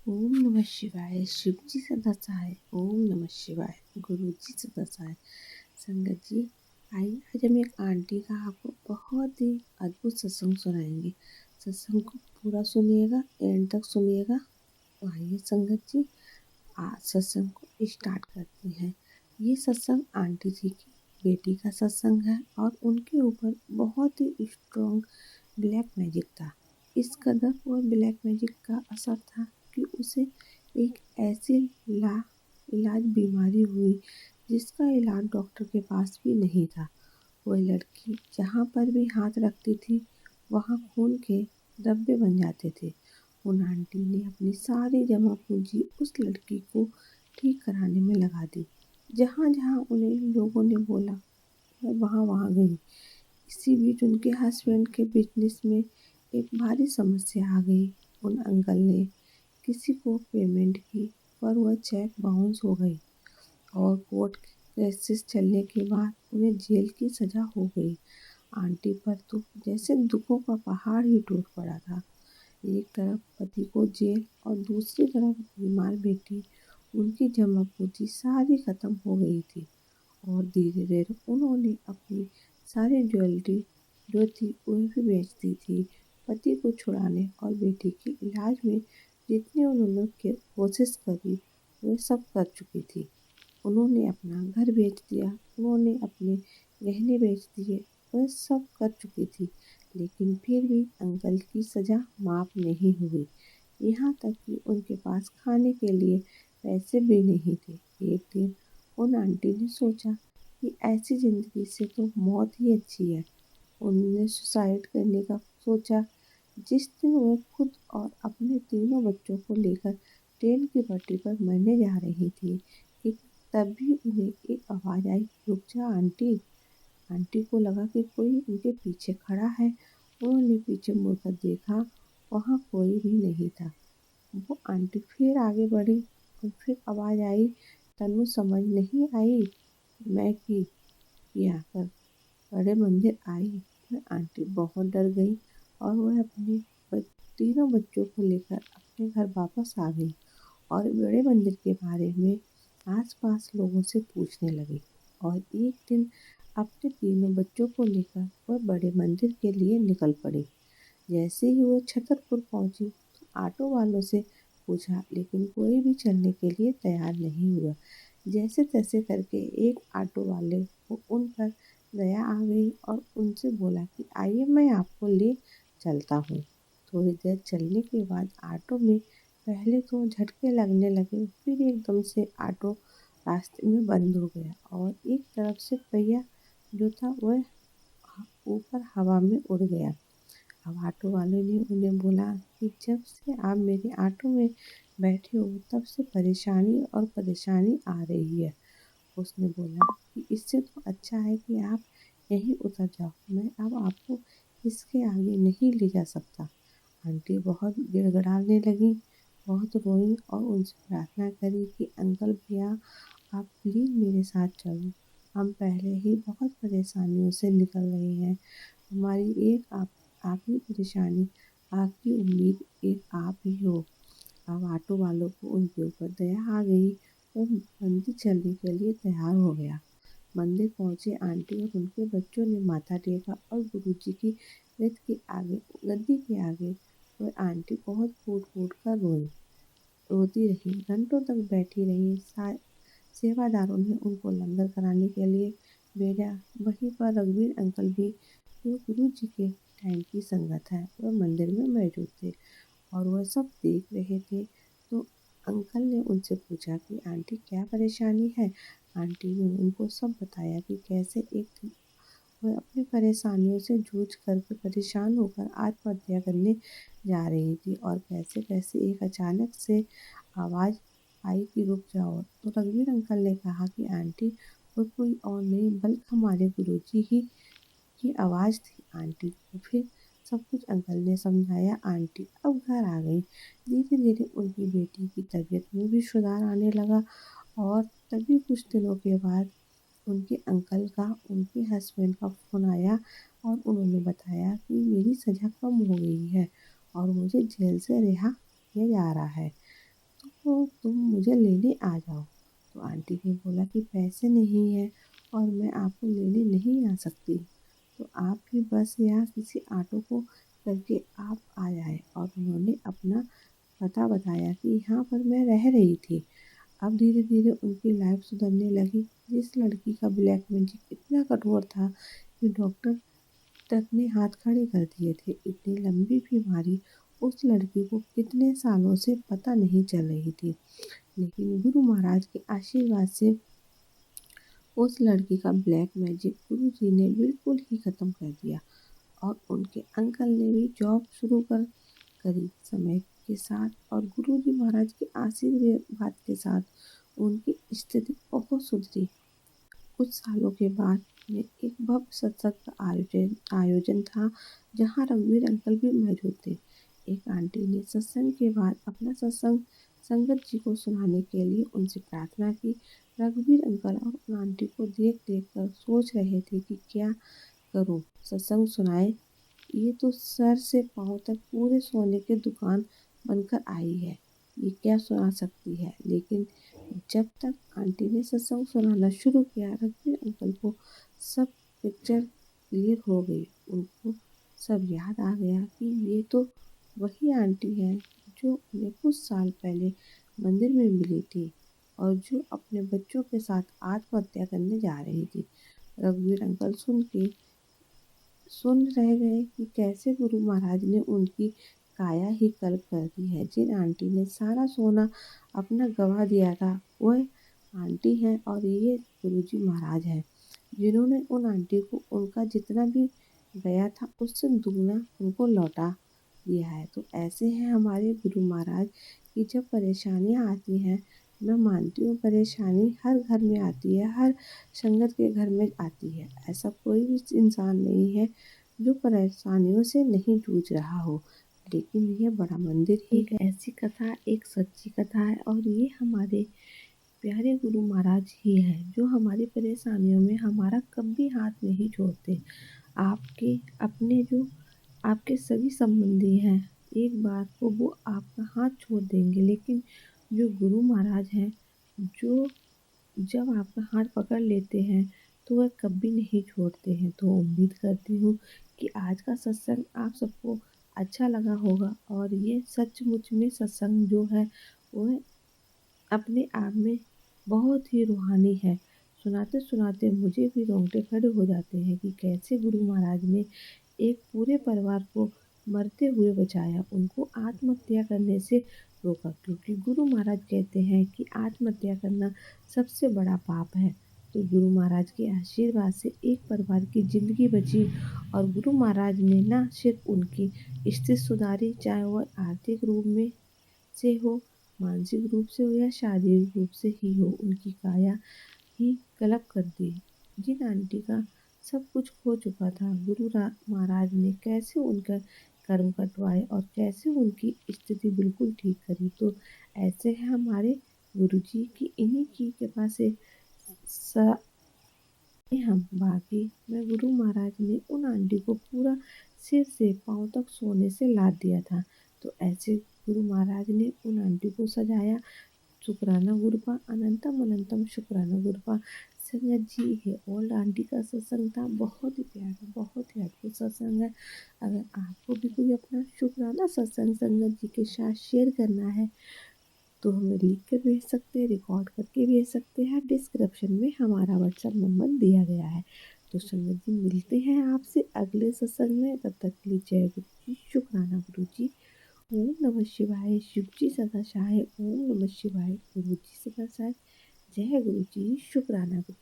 ओम नमः शिवाय। शिव जी सदा सहाय। ओम नमः शिवाय। गुरु जी सदा सहाय। संगत जी, आइए आज हम एक आंटी का आपको बहुत ही अद्भुत सत्संग सुनाएंगे। सत्संग को पूरा सुनिएगा, एंड तक सुनिएगा। तो आइए संगत जी, आज सत्संग को स्टार्ट करते हैं। ये सत्संग आंटी जी की बेटी का सत्संग है और उनके ऊपर बहुत ही स्ट्रॉन्ग ब्लैक मैजिक था। इस कदर वो ब्लैक मैजिक का असर था कि उसे एक ऐसी ला इलाज बीमारी हुई जिसका इलाज डॉक्टर के पास भी नहीं था। वह लड़की जहाँ पर भी हाथ रखती थी वहाँ खून के धब्बे बन जाते थे। उन आंटी ने अपनी सारी जमा पूंजी उस लड़की को ठीक कराने में लगा दी। जहाँ जहाँ उन्हें लोगों ने बोला वह वहाँ वहाँ गई। इसी बीच उनके हस्बैंड के बिजनेस में एक भारी समस्या आ गई। उन अंकल ने किसी को पेमेंट की पर वह चेक बाउंस हो गई और कोर्ट केसेस चलने के बाद उन्हें जेल की सजा हो गई। आंटी पर तो जैसे दुखों का पहाड़ ही टूट पड़ा था। एक तरफ पति को जेल और दूसरी तरफ बीमार बेटी। उनकी जमा पूंजी सारी खत्म हो गई थी और धीरे धीरे उन्होंने अपनी सारी ज्वेलरी जो थी वह भी बेच दी थी। पति को छुड़ाने और बेटी के इलाज में जितनी उन्होंने कोशिश करी वह सब कर चुकी थी। उन्होंने अपना घर बेच दिया, उन्होंने अपने गहने बेच दिए, वह सब कर चुकी थी। लेकिन फिर भी अंकल की सज़ा माफ़ नहीं हुई। यहाँ तक कि उनके पास खाने के लिए पैसे भी नहीं थे। एक दिन उन आंटी ने सोचा कि ऐसी ज़िंदगी से तो मौत ही अच्छी है। उन्होंने सुसाइड करने का सोचा। जिस दिन वह खुद और अपने तीनों बच्चों को लेकर ट्रेन की पटरी पर मरने जा रही थी कि तभी उन्हें एक आवाज़ आई, रुक जा आंटी। आंटी को लगा कि कोई उनके पीछे खड़ा है। उन्होंने पीछे मुड़कर देखा, वहाँ कोई भी नहीं था। वो आंटी फिर आगे बढ़ी और फिर आवाज़ आई, तन्नू समझ नहीं आई मैं की किया कर बड़े मंदिर आई। वह आंटी बहुत डर गई और वह अपने तीनों बच्चों को लेकर अपने घर वापस आ गई और बड़े मंदिर के बारे में आसपास लोगों से पूछने लगी। और एक दिन अपने तीनों बच्चों को लेकर वह बड़े मंदिर के लिए निकल पड़ी। जैसे ही वह छतरपुर पहुंची तो ऑटो वालों से पूछा, लेकिन कोई भी चलने के लिए तैयार नहीं हुआ। जैसे तैसे करके एक ऑटो वाले को उन पर दया आ गई और उनसे बोला कि आइए मैं आपको ले चलता हूँ। थोड़ी देर चलने के बाद ऑटो में पहले तो झटके लगने लगे, फिर एकदम से ऑटो रास्ते में बंद हो गया और एक तरफ से पहिया जो था वह ऊपर हवा में उड़ गया। अब ऑटो वाले ने उन्हें बोला कि जब से आप मेरे ऑटो में बैठे हो तब से परेशानी आ रही है। उसने बोला कि इससे तो अच्छा है कि आप यहीं उतर जाओ, मैं अब आपको इसके आगे नहीं ले जा सकता। आंटी बहुत गिड़गिड़ाने लगी, बहुत रोई और उनसे प्रार्थना करी कि अंकल भैया आप प्लीज़ मेरे साथ चलो। हम पहले ही बहुत परेशानियों से निकल रहे हैं। हमारी एक आप ही परेशानी, आपकी उम्मीद एक आप ही हो। अब ऑटो वालों को उनके ऊपर दया आ गई और मंदिर चलने के लिए तैयार हो गया। मंदिर पहुंचे आंटी और उनके बच्चों ने माथा टेका और गुरुजी की गद्दी के आगे वह आंटी बहुत फूट फूट कर रोती रही, घंटों तक बैठी रही। सेवादारों ने उनको लंगर कराने के लिए भेजा। वहीं पर रघुवीर अंकल भी, जो गुरु जी के टाइम की संगत है, वह मंदिर में मौजूद थे और वह सब देख रहे थे। तो अंकल ने उनसे पूछा कि आंटी क्या परेशानी है। आंटी ने उनको सब बताया कि कैसे एक दिन वह अपनी परेशानियों से जूझ करके परेशान होकर आत्महत्या करने जा रही थी और कैसे कैसे एक अचानक से आवाज़ आई कि रुक जाओ। तो रघुवीर अंकल ने कहा कि आंटी वो कोई और नहीं बल्कि हमारे गुरुजी ही की आवाज़ थी। आंटी को फिर सब कुछ अंकल ने समझाया। आंटी अब घर आ गई। धीरे धीरे उनकी बेटी की तबीयत में भी सुधार आने लगा और तभी कुछ दिनों के बाद उनके अंकल का उनके हस्बैंड का फ़ोन आया और उन्होंने बताया कि मेरी सज़ा कम हो गई है और मुझे जेल से रिहा किया जा रहा है। तो तुम मुझे लेने आ जाओ। तो आंटी ने बोला कि पैसे नहीं है और मैं आपको लेने नहीं आ सकती, तो आप भी बस या किसी ऑटो को करके आप आ जाए। और उन्होंने अपना पता बताया कि यहाँ पर मैं रह रही थी। अब धीरे धीरे उनकी लाइफ सुधरने लगी। जिस लड़की का ब्लैक मैजिक इतना कठोर था कि डॉक्टर तक ने हाथ खड़े कर दिए थे, इतनी लंबी बीमारी उस लड़की को कितने सालों से पता नहीं चल रही थी। लेकिन गुरु महाराज के आशीर्वाद से उस लड़की का ब्लैक मैजिक गुरु जी ने बिल्कुल ही खत्म कर दिया। और उनके अंकल ने भी जॉब शुरू करी समय के साथ। और गुरु जी महाराज के आशीर्वाद के साथ उनकी स्थिति बहुत सुधरी। कुछ सालों के बाद में एक भव्य सत्संग का आयोजन था, जहाँ रघुवीर अंकल भी मौजूद थे। एक आंटी ने सत्संग के बाद अपना सत्संग संगत जी को सुनाने के लिए उनसे प्रार्थना की। रघुवीर अंकल और उन आंटी को देख देख कर सोच रहे थे कि क्या करूं, सत्संग सुनाए। ये तो सर से पांव तक पूरे सोने की दुकान बनकर आई है, ये क्या सुना सकती है। लेकिन जब तक आंटी ने सत्संग सुनाना शुरू किया, रघुवीर अंकल को सब पिक्चर क्लियर हो गई। उनको सब याद आ गया कि ये तो वही आंटी है जो उन्हें कुछ साल पहले मंदिर में मिली थी और जो अपने बच्चों के साथ आत्महत्या करने जा रही थी। रघुवीर अंकल सुन रह गए कि कैसे गुरु महाराज ने उनकी काया ही कल्प कर दी है। जिन आंटी ने सारा सोना अपना गवा दिया था, वह आंटी हैं और ये गुरुजी महाराज हैं, जिन्होंने उन आंटी को उनका जितना भी गया था उससे दुगना उनको लौटा दिया है। तो ऐसे हैं हमारे गुरु महाराज कि जब परेशानियां आती हैं, मैं मानती हूँ परेशानी हर घर में आती है, हर संगत के घर में आती है। ऐसा कोई भी इंसान नहीं है जो परेशानियों से नहीं जूझ रहा हो। लेकिन यह बड़ा मंदिर ही एक ऐसी कथा, एक सच्ची कथा है और ये हमारे प्यारे गुरु महाराज ही हैं जो हमारी परेशानियों में हमारा कभी हाथ नहीं छोड़ते। आपके अपने जो आपके सभी संबंधी हैं, एक बार को वो आपका हाथ छोड़ देंगे, लेकिन जो गुरु महाराज हैं, जो जब आपका हाथ पकड़ लेते हैं तो वह कभी नहीं छोड़ते हैं। तो उम्मीद करती हूँ कि आज का सत्संग आप सबको अच्छा लगा होगा। और ये सचमुच में सत्संग जो है वह अपने आप में बहुत ही रूहानी है। सुनाते सुनाते मुझे भी रोंगटे खड़े हो जाते हैं कि कैसे गुरु महाराज ने एक पूरे परिवार को मरते हुए बचाया, उनको आत्महत्या करने से रोका। क्योंकि गुरु महाराज कहते हैं कि आत्महत्या करना सबसे बड़ा पाप है। तो गुरु महाराज के आशीर्वाद से एक परिवार की जिंदगी बची। और गुरु महाराज ने ना सिर्फ उनकी स्थिति सुधारी, चाहे वह आर्थिक रूप में से हो, मानसिक रूप से हो या शारीरिक रूप से ही हो, उनकी काया ही कलप कर दी। जिन आंटी का सब कुछ खो चुका था, महाराज ने कैसे उनका कर्म कटवाए और कैसे उनकी स्थिति बिल्कुल ठीक करी। तो ऐसे हैं हमारे गुरु जी की, इन्हीं की कृपा से हम बाकी में गुरु महाराज ने उन आंटी को पूरा सिर से पांव तक सोने से लाद दिया था। तो ऐसे गुरु महाराज ने उन आंटी को सजाया। शुक्राना गुरुपा, अनंतम अनंतम शुक्राना गुरुपा। संगत जी, ये ओल्ड आंटी का सत्संग था, बहुत ही प्यारा, बहुत ही अद्भुत सत्संग है। अगर आपको भी कोई अपना शुक्राना सत्संग संगत जी के साथ शेयर करना है तो हमें लिख कर भेज सकते हैं, रिकॉर्ड करके भेज सकते हैं। डिस्क्रिप्शन में हमारा व्हाट्सएप नंबर दिया गया है। तो संगत जी, मिलते हैं आपसे अगले सत्संग में। तब तक के लिए जय गुरु जी, शुक्राना गुरु जी। ओम नमः शिवाय, शिव जी सदा सहाय। ओम नमः शिवाय, गुरु जी सदा सहाय। जय गुरु जी, शुक्राना गुरु।